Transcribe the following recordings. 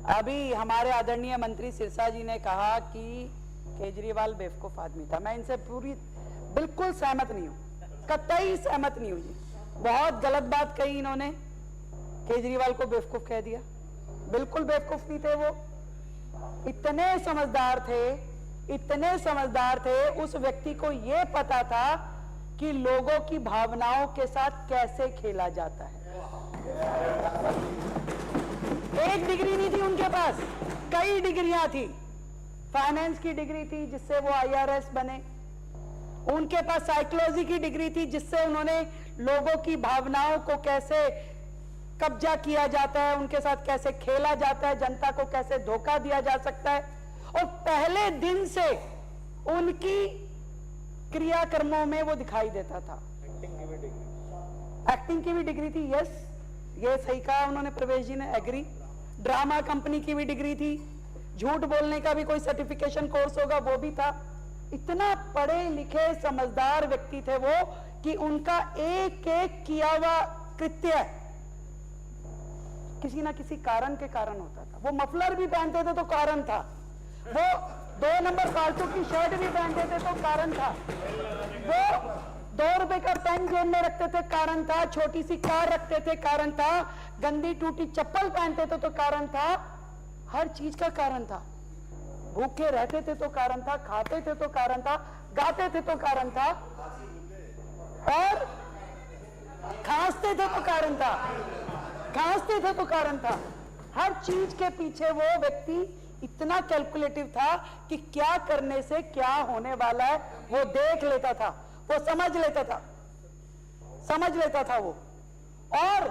अभी हमारे आदरणीय मंत्री सिरसा जी ने कहा कि केजरीवाल बेवकूफ आदमी था। मैं इनसे बिल्कुल सहमत नहीं हूं, कतई सहमत नहीं हूं जी। बहुत गलत बात कही इन्होंने, केजरीवाल को बेवकूफ कह दिया। बिल्कुल बेवकूफ नहीं थे वो, इतने समझदार थे। उस व्यक्ति को यह पता था कि लोगों की भावनाओं के साथ कैसे खेला जाता है। एक डिग्री नहीं थी उनके पास, कई डिग्रियां थी। फाइनेंस की डिग्री थी जिससे वो IRS बने, उनके पास साइकोलॉजी की डिग्री थी जिससे उन्होंने लोगों की भावनाओं को कैसे कब्जा किया जाता है, उनके साथ कैसे खेला जाता है, जनता को कैसे धोखा दिया जा सकता है। और पहले दिन से उनकी क्रियाकर्मों में वो दिखाई देता था। एक्टिंग की भी डिग्री थी, यस, ये सही कहा उन्होंने, प्रवेश जी ने, एग्री। ड्रामा कंपनी की भी डिग्री थी, झूठ बोलने का भी कोई सर्टिफिकेशन कोर्स होगा वो भी था। इतना पढ़े लिखे समझदार व्यक्ति थे वो कि उनका एक एक किया हुआ कृत्य किसी ना किसी कारण के कारण होता था। वो मफलर भी पहनते थे तो कारण था, वो 2 नंबर फालतू की शर्ट भी पहनते थे तो कारण था, वो 2 रुपए का पेन जेब में रखते थे कारण था, छोटी सी कार रखते थे कारण था, गंदी टूटी चप्पल पहनते थे तो कारण था, हर चीज का कारण था। भूखे रहते थे तो कारण था, खाते थे तो कारण था, गाते थे तो कारण था, और खांसते थे तो कारण था, खांसते थे तो कारण था। हर चीज के पीछे वो व्यक्ति इतना कैलकुलेटिव था कि क्या करने से क्या होने वाला है वो देख लेता था, वो समझ लेता था वो। और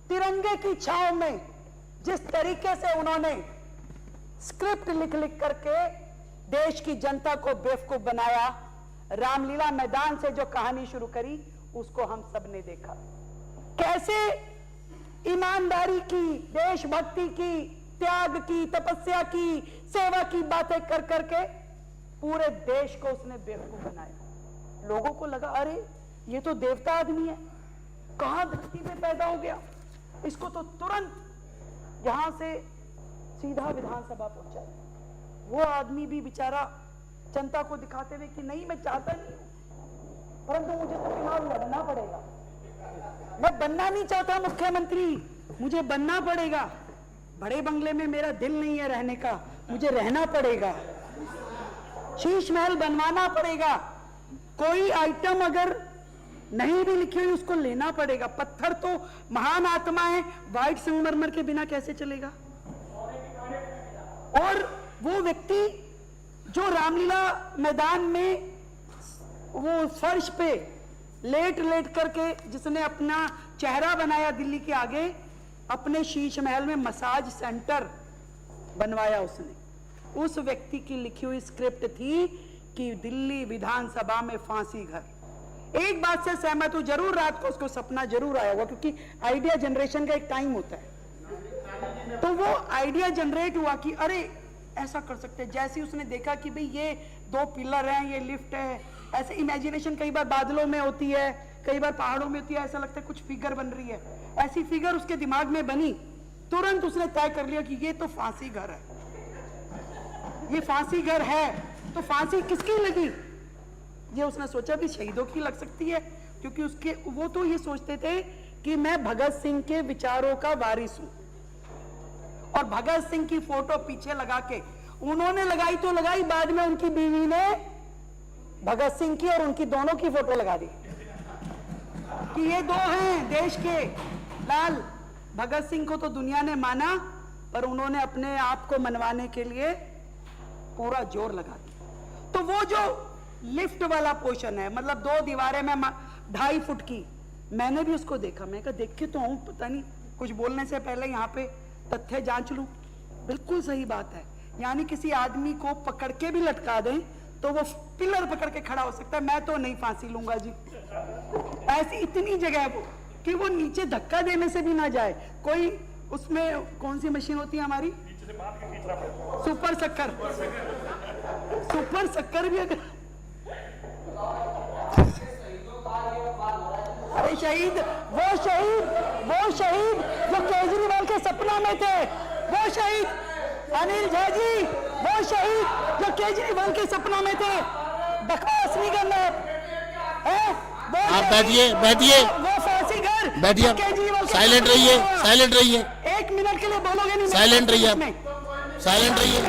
तिरंगे की छांव में जिस तरीके से उन्होंने स्क्रिप्ट लिख करके देश की जनता को बेवकूफ बनाया, रामलीला मैदान से जो कहानी शुरू करी उसको हम सब ने देखा। कैसे ईमानदारी की, देशभक्ति की, त्याग की, तपस्या की, सेवा की बातें कर करके पूरे देश को उसने बेवकूफ बनाया। लोगों को लगा अरे ये तो देवता आदमी है, कहां धरती पे पैदा हो गया, इसको तो तुरंत यहां से सीधा विधानसभा पहुंचा। वो आदमी भी बेचारा जनता को दिखाते हुए कि नहीं मैं चाहता नहीं, परंतु मुझे तो चुनाव लड़ना पड़ेगा, मैं बनना नहीं चाहता मुख्यमंत्री, मुझे बनना पड़ेगा, बड़े बंगले में मेरा दिल नहीं है रहने का, मुझे रहना पड़ेगा, शीश महल बनवाना पड़ेगा, कोई आइटम अगर नहीं भी लिखी हुई उसको लेना पड़ेगा। पत्थर तो महान आत्मा है, व्हाइट संगमरमर के बिना कैसे चलेगा। और वो व्यक्ति जो रामलीला मैदान में वो फर्श पे लेट करके जिसने अपना चेहरा बनाया दिल्ली के आगे, अपने शीश महल में मसाज सेंटर बनवाया उसने, उस व्यक्ति की लिखी हुई स्क्रिप्ट थी कि दिल्ली विधानसभा में फांसी घर। एक बात से सहमत हूं, जरूर रात को उसको सपना जरूर आया होगा, क्योंकि आइडिया जनरेशन का एक टाइम होता है। तो वो आइडिया जनरेट हुआ कि अरे ऐसा कर सकते हैं। जैसे ही उसने देखा कि भाई ये 2 पिलर हैं, ये लिफ्ट है, ऐसे इमेजिनेशन कई बार बादलों में होती है, कई बार पहाड़ों में होती है, ऐसा लगता है कुछ फिगर बन रही है, ऐसी फिगर उसके दिमाग में बनी। तुरंत उसने तय कर लिया कि ये तो फांसी घर है, ये फांसी घर है। तो फांसी किसकी लगी, ये उसने सोचा भी शहीदों की लग सकती है, क्योंकि उसके वो तो ये सोचते थे कि मैं भगत सिंह के विचारों का वारिस हूं। और भगत सिंह की फोटो पीछे लगा के उन्होंने लगाई तो लगाई, बाद में उनकी बीवी ने भगत सिंह की और उनकी दोनों की फोटो लगा दी कि ये 2 हैं देश के लाल। भगत सिंह को तो दुनिया ने माना, पर उन्होंने अपने आप को मनवाने के लिए पूरा जोर लगा दिया। तो वो जो लिफ्ट वाला पोर्शन है, मतलब 2 दीवारें में 2.5 फुट की, मैंने भी उसको देखा। मैं कहा देख के तो हूं, पता नहीं कुछ बोलने से पहले यहाँ पे तथ्य जांच लूं। बिल्कुल सही बात है, यानी किसी आदमी को पकड़ के भी लटका दें तो वो पिलर पकड़ के खड़ा हो सकता है, मैं तो नहीं फांसी लूंगा जी। ऐसी इतनी जगह है वो कि वो नीचे धक्का देने से भी ना जाए। कोई उसमें कौन सी मशीन होती है हमारी, सुपर शक्कर, सुपर शक्कर भी अगर अरे शहीद, वो शहीद जो केजरीवाल के सपना में थे, वो शहीद अनिल झा जी, वो शहीद जो केजरीवाल के सपनों में थे, बकवास नहीं करना है। आप बैठिए, बैठिए, वो फांसी घर बैठिए, साइलेंट रहिए, साइलेंट रहिए, 1 मिनट के लिए बोलोगे नहीं, साइलेंट रहिए आप, साइलेंट रहिए।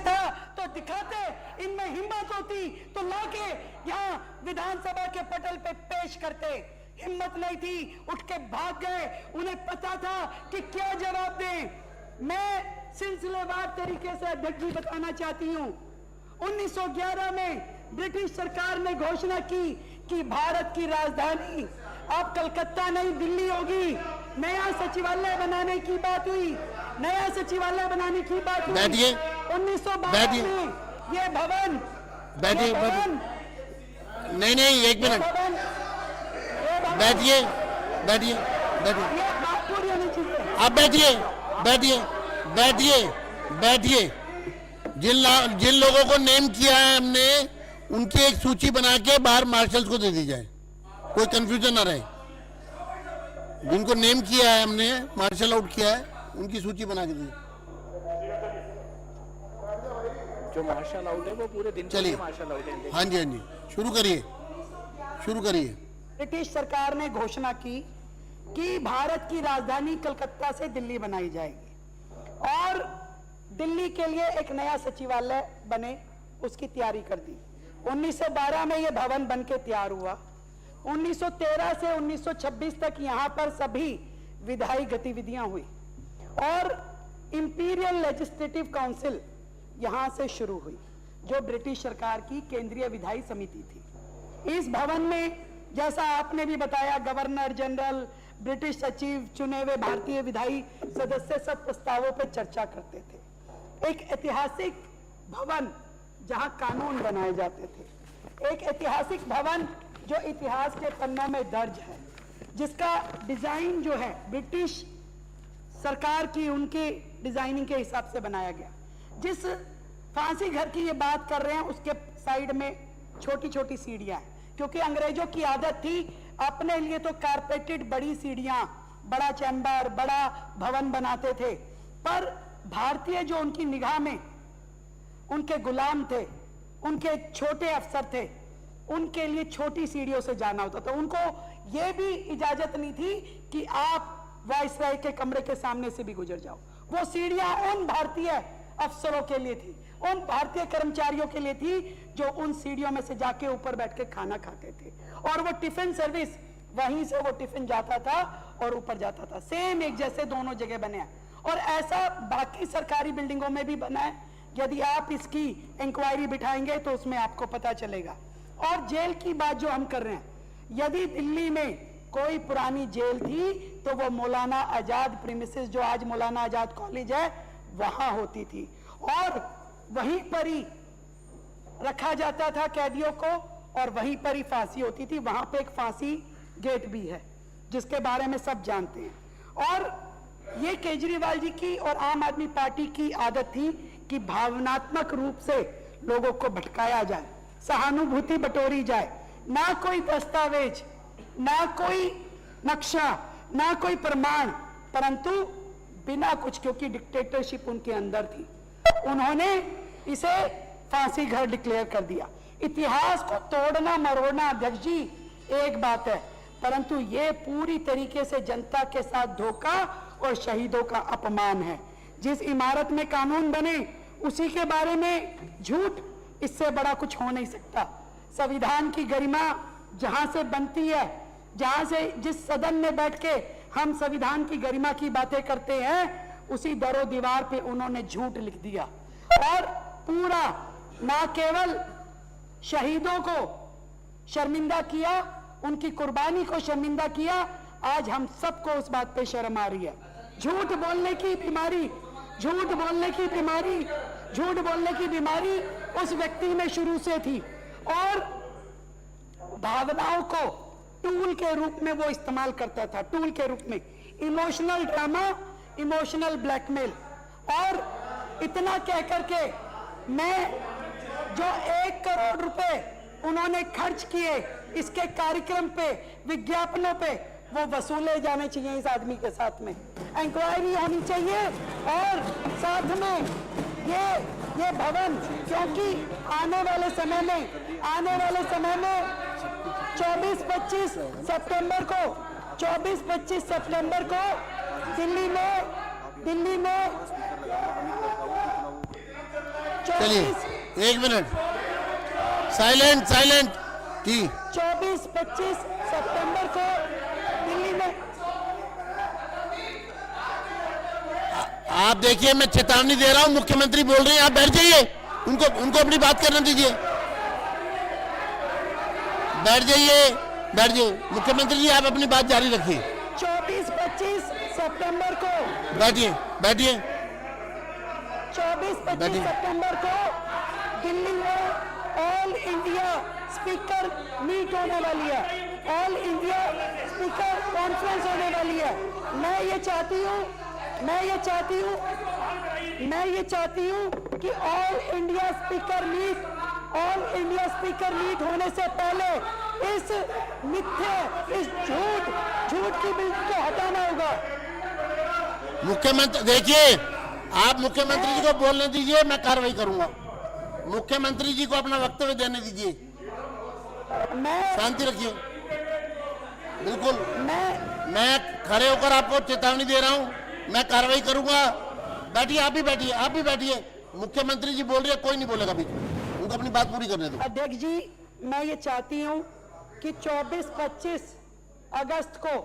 था तो दिखाते, इनमें हिम्मत होती तो लाके यहाँ विधानसभा के पटल पे पेश करते। हिम्मत नहीं थी, उठ के भाग गए। उन्हें पता था कि क्या जवाब दें। मैं सिलसिलेवार तरीके से अध्यक्ष जी बताना चाहती हूँ। 1911 में ब्रिटिश सरकार ने घोषणा की कि भारत की राजधानी अब कलकत्ता नहीं दिल्ली होगी। नया सचिवालय बनाने की बात हुई, नया सचिवालय बनाने की बात हुई। बैठिए, 1912 में ये भवन, बैठिए, नहीं नहीं, 1 मिनट, बैठिए, बैठिए, बैठिए, आप बैठिए, बैठिए, बैठिए, बैठिए। जिन लोगों को नेम किया है हमने, उनकी एक सूची बना के बाहर मार्शल्स को दे दी जाए, कोई कंफ्यूजन ना रहे। जिनको नेम किया है हमने, मार्शल आउट किया है, उनकी सूची बना के दी। जो मार्शल आउट है वो पूरे दिन चलिए, मार्शल आउट है। हाँ जी, हाँ जी, शुरू करिए, शुरू करिए। ब्रिटिश सरकार ने घोषणा की कि भारत की राजधानी कलकत्ता से दिल्ली बनाई जाएगी और दिल्ली के लिए एक नया सचिवालय बने, उसकी तैयारी कर दी। 1912 में यह भवन बन के तैयार हुआ। 1913 से 1926 तक यहां पर सभी विधायी गतिविधियां हुई और इंपीरियल लेजिस्लेटिव काउंसिल यहां से शुरू हुई, जो ब्रिटिश सरकार की केंद्रीय विधायी समिति थी। इस भवन में, जैसा आपने भी बताया, गवर्नर जनरल, ब्रिटिश सचिव, चुने हुए भारतीय विधायी सदस्य सब प्रस्तावों पर चर्चा करते थे। एक ऐतिहासिक भवन जहां कानून बनाए जाते थे, एक ऐतिहासिक भवन जो इतिहास के पन्नों में दर्ज है, जिसका डिजाइन जो है ब्रिटिश सरकार की उनके डिजाइनिंग के हिसाब से बनाया गया। जिस फांसी घर की ये बात कर रहे हैं, उसके साइड में छोटी छोटी सीढ़ियां हैं, क्योंकि अंग्रेजों की आदत थी अपने लिए तो कारपेटेड बड़ी सीढ़ियां, बड़ा चैम्बर, बड़ा भवन बनाते थे, पर भारतीय जो उनकी निगाह में उनके गुलाम थे, उनके छोटे अफसर थे, उनके लिए छोटी सीढ़ियों से जाना होता था। उनको यह भी इजाजत नहीं थी कि आप वायसराय के कमरे के सामने से भी गुजर जाओ। वो सीढ़ियां उन भारतीय अफसरों के लिए थी, उन भारतीय कर्मचारियों के लिए थी जो उन सीढ़ियों में से जाके ऊपर बैठ के खाना खाते थे, और वो टिफिन सर्विस, वहीं से वो टिफिन जाता था और ऊपर जाता था। सेम एक जैसे दोनों जगह बने हैं, और ऐसा बाकी सरकारी बिल्डिंगों में भी बना है। यदि आप इसकी इंक्वायरी बिठाएंगे तो उसमें आपको पता चलेगा। और जेल की बात जो हम कर रहे हैं, यदि दिल्ली में कोई पुरानी जेल थी तो वो मौलाना आजाद प्रीमिसेस, जो आज मौलाना आजाद कॉलेज है, वहां होती थी, और वहीं पर ही रखा जाता था कैदियों को, और वहीं पर ही फांसी होती थी। वहां पे एक फांसी गेट भी है, जिसके बारे में सब जानते हैं। और ये केजरीवाल जी की और आम आदमी पार्टी की आदत थी कि भावनात्मक रूप से लोगों को भटकाया जाए, सहानुभूति बटोरी जाए, ना कोई दस्तावेज, ना कोई नक्शा, ना कोई प्रमाण, परंतु बिना कुछ, क्योंकि डिक्टेटरशिप उनके अंदर थी, उन्होंने इसे फांसी घर डिक्लेयर कर दिया। इतिहास को तोड़ना मरोड़ना अध्यक्ष जी एक बात है, परंतु ये पूरी तरीके से जनता के साथ धोखा और शहीदों का अपमान है। जिस इमारत में कानून बने उसी के बारे में झूठ, इससे बड़ा कुछ हो नहीं सकता। संविधान की गरिमा जहां से बनती है, जहां से, जिस सदन में बैठ के हम संविधान की गरिमा की बातें करते हैं, उसी दरो दीवार पे उन्होंने झूठ लिख दिया, और पूरा ना केवल शहीदों को शर्मिंदा किया, उनकी कुर्बानी को शर्मिंदा किया, आज हम सबको उस बात पे शर्म आ रही है। झूठ बोलने की बीमारी, झूठ बोलने की बीमारी, झूठ बोलने की बीमारी उस व्यक्ति में शुरू से थी, और भावनाओं को टूल के रूप में वो इस्तेमाल करता था, टूल के रूप में। इमोशनल ड्रामा, इमोशनल ब्लैकमेल, और इतना कह करके मैं जो 1 करोड़ रुपए उन्होंने खर्च किए इसके कार्यक्रम पे, विज्ञापनों पे, वो वसूले जाने चाहिए इस आदमी के साथ में, इंक्वायरी होनी चाहिए। और साथ में ये भवन, क्योंकि आने वाले समय में 24-25 सितंबर को दिल्ली में चलिए 1 मिनट साइलेंट जी। 24-25 सितंबर को दिल्ली में आप देखिए, मैं चेतावनी दे रहा हूं, मुख्यमंत्री बोल रहे हैं, आप बैठ जाइए, उनको अपनी बात करने दीजिए। बैठ जाइए मुख्यमंत्री जी, आप अपनी बात जारी रखिए। 24-25 सितंबर को बैठिए 24-25 सितंबर को दिल्ली में ऑल इंडिया स्पीकर मीट होने वाली है, ऑल इंडिया स्पीकर कॉन्फ्रेंस होने वाली है। मैं ये चाहती हूँ कि ऑल इंडिया स्पीकर मीट होने से पहले इस झूठ की बिल्डिंग को हटाना होगा। मुख्यमंत्री देखिए, आप मुख्यमंत्री जी को बोलने दीजिए, मैं कार्रवाई करूंगा। मुख्यमंत्री जी को अपना वक्तव्य देने दीजिए, शांति रखिए। बिल्कुल, मैं खड़े होकर आपको चेतावनी दे रहा हूं, मैं कार्रवाई करूंगा। बैठिए, आप भी बैठिए। मुख्यमंत्री जी बोल रहे हैं, कोई नहीं बोलेगा बीच में, उनको अपनी बात पूरी करने दो। अध्यक्ष जी, मैं ये चाहती हूं कि 24-25 अगस्त को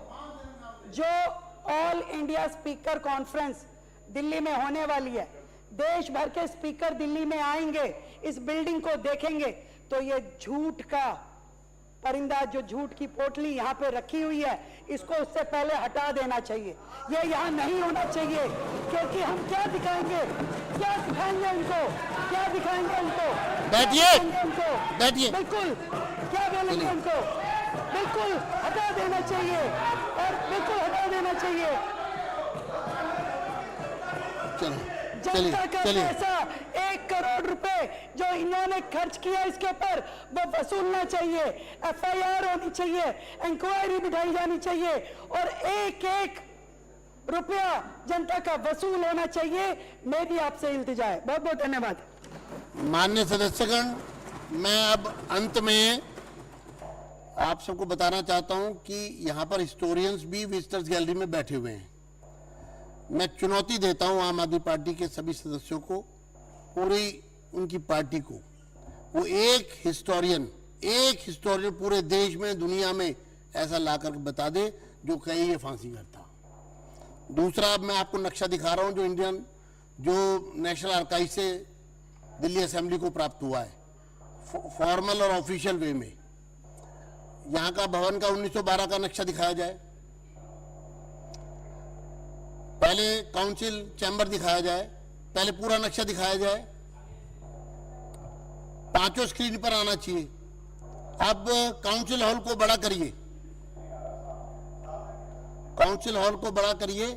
जो all India speaker conference Delhi में होने वाली है, देश भर के स्पीकर दिल्ली में आएंगे, इस बिल्डिंग को देखेंगे, तो ये झूठ का परिंदा, जो झूठ की पोटली यहाँ पे रखी हुई है, इसको उससे पहले हटा देना चाहिए। ये यहाँ नहीं होना चाहिए, क्योंकि हम क्या दिखाएंगे इनको? बैठिए। बिल्कुल, क्या बोलेंगे उनको? बिल्कुल हटा देना चाहिए, और बिल्कुल हटा देना चाहिए। जनता का पैसा 1 करोड़ रुपए जो इन्होंने खर्च किया, इसके ऊपर वो वसूलना चाहिए, FIR होनी चाहिए, इंक्वायरी बिठाई जानी चाहिए, और एक रुपया जनता का वसूल होना चाहिए। मेरी आपसे इल्तिजा है। बहुत बहुत धन्यवाद। माननीय सदस्यगण, मैं अब अंत में आप सबको बताना चाहता हूं कि यहाँ पर हिस्टोरियंस भी विजिटर्स गैलरी में बैठे हुए हैं। मैं चुनौती देता हूं आम आदमी पार्टी के सभी सदस्यों को, पूरी उनकी पार्टी को, वो एक हिस्टोरियन पूरे देश में, दुनिया में ऐसा लाकर बता दे जो कहे ये फांसी करता। दूसरा, अब मैं आपको नक्शा दिखा रहा हूं जो नेशनल आर्काइव से दिल्ली असेंबली को प्राप्त हुआ है, फॉर्मल और ऑफिशियल वे में। यहाँ का भवन का 1912 का नक्शा दिखाया जाए, पहले काउंसिल चैम्बर दिखाया जाए, पहले पूरा नक्शा दिखाया जाए, 5 स्क्रीन पर आना चाहिए। अब काउंसिल हॉल को बड़ा करिए,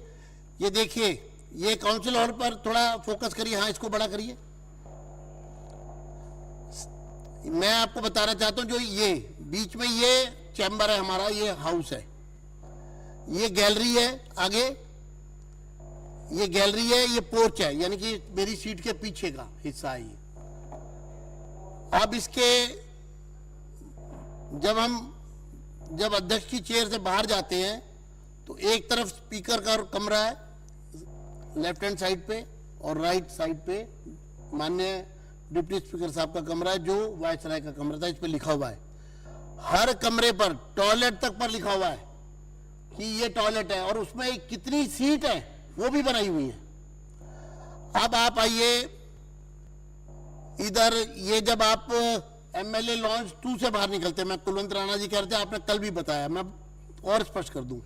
ये देखिए, ये काउंसिल हॉल पर थोड़ा फोकस करिए, हाँ इसको बड़ा करिए। मैं आपको बताना चाहता हूं, जो ये बीच में ये चैम्बर है हमारा, ये हाउस है, ये गैलरी है, आगे ये गैलरी है, ये पोर्च है, यानी कि मेरी सीट के पीछे का हिस्सा है ये। अब इसके जब अध्यक्ष की चेयर से बाहर जाते हैं तो एक तरफ स्पीकर का कमरा है लेफ्ट हैंड साइड पे, और राइट साइड पे माननीय डिप्टी स्पीकर साहब का कमरा है, जो वायसराय का कमरा था। इस पे लिखा हुआ है, हर कमरे पर टॉयलेट तक पर लिखा हुआ है कि ये टॉयलेट है, और उसमें कितनी सीट है वो भी बनाई हुई है। अब आप आइए इधर, ये जब आप MLA लॉन्च 2 से बाहर निकलते, मैं कुलवंत राणा जी कहते हैं, आपने कल भी बताया, मैं और स्पष्ट कर दूं,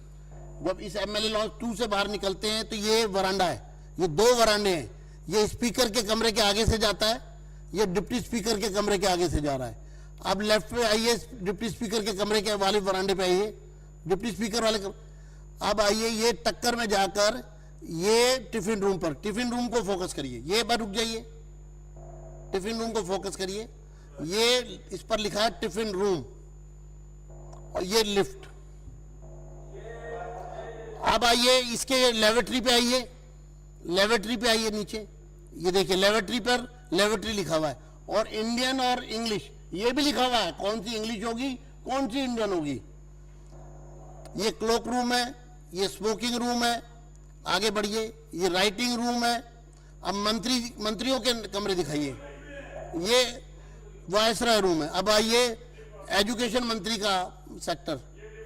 जब इस MLA लॉन्च 2 से बाहर निकलते हैं तो ये वरांडा है, ये 2 वरांडे हैं, ये स्पीकर के कमरे के आगे से जाता है, ये डिप्टी स्पीकर के कमरे के आगे से जा रहा है। अब लेफ्ट पे आइए, डिप्टी स्पीकर के कमरे के वाले वरांडे पे आइए, डिप्टी स्पीकर वाले अब आइए, ये टक्कर में जाकर ये टिफिन रूम पर, टिफिन रूम को फोकस करिए, ये पर रुक जाइए, टिफिन रूम को फोकस करिए, ये इस पर लिखा है टिफिन रूम और ये लिफ्ट। अब आइए इसके लेवेटरी पे आइए, लेवेटरी पे आइए नीचे, ये देखिए लेवेटरी पर लेवेटरी लिखा हुआ है और इंडियन और इंग्लिश ये भी लिखा हुआ है, कौन सी इंग्लिश होगी कौन सी इंडियन होगी। ये क्लोक रूम है, ये स्मोकिंग रूम है, आगे बढ़िए, ये राइटिंग रूम है। अब मंत्रियों के कमरे दिखाइए, ये वायसराय रूम है। अब आइए एजुकेशन मंत्री का सेक्टर,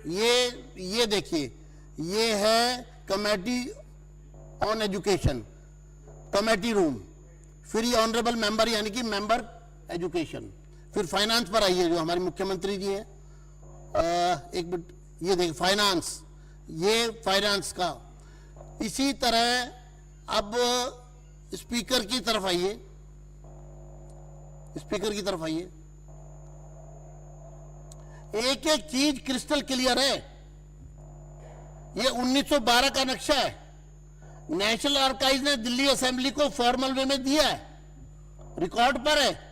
ये देखिए, ये है committee on education, committee room. फिर ये ऑनरेबल मेंबर यानी कि मेंबर एजुकेशन। फिर फाइनेंस पर आइए, जो हमारे मुख्यमंत्री जी हैं, एक मिनट, ये देखिए फाइनेंस, ये फाइनेंस का। इसी तरह अब स्पीकर की तरफ आइए, स्पीकर की तरफ आइए, एक एक चीज क्रिस्टल क्लियर है। ये 1912 का नक्शा है, नेशनल आर्काइव ने दिल्ली असेंबली को फॉर्मल वे में दिया है, रिकॉर्ड पर है।